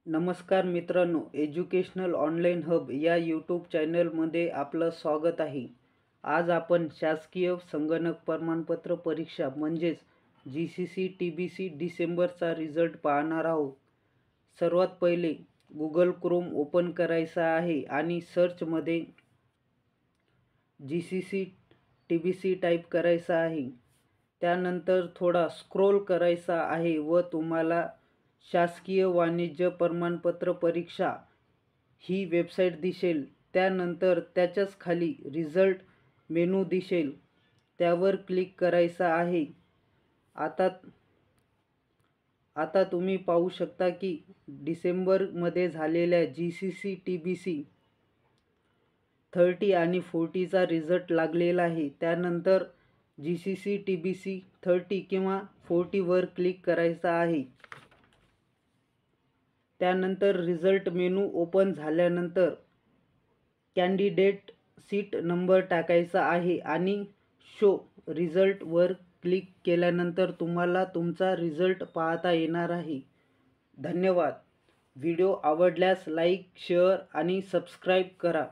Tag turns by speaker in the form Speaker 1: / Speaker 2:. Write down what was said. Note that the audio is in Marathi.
Speaker 1: नमस्कार मित्रांनो, एज्युकेशनल ऑनलाईन हब या यूट्यूब चॅनलमध्ये आपलं स्वागत आहे. आज आपण शासकीय संगणक प्रमाणपत्र परीक्षा म्हणजेच GCC TBC डिसेंबरचा रिझल्ट पाहणार आहोत. सर्वात पहिले गुगल क्रोम ओपन करायचा आहे आणि सर्चमध्ये GCC TBC टाईप करायचा आहे. त्यानंतर थोडा स्क्रोल करायचा आहे व तुम्हाला शासकीय वाणिज्य प्रमाणपत्र परीक्षा ही वेबसाईट दिसेल. त्यानंतर त्याच्याच खाली रिझल्ट मेनू दिसेल, त्यावर क्लिक करायचं आहे. आता आता तुम्ही पाहू शकता की डिसेंबरमध्ये झालेल्या GCC TBC 30 आणि 40चा रिझल्ट लागलेला आहे. त्यानंतर GCC TBC 30 किंवा 40वर क्लिक करायचं आहे. त्यानंतर रिझल्ट मेनू ओपन झाल्यानंतर कॅन्डिडेट सीट नंबर टाकायचा आहे आणि शो रिझल्टवर क्लिक केल्यानंतर तुम्हाला तुमचा रिझल्ट पाहता येणार आहे. धन्यवाद. व्हिडिओ आवडल्यास लाईक, शेअर आणि सबस्क्राईब करा.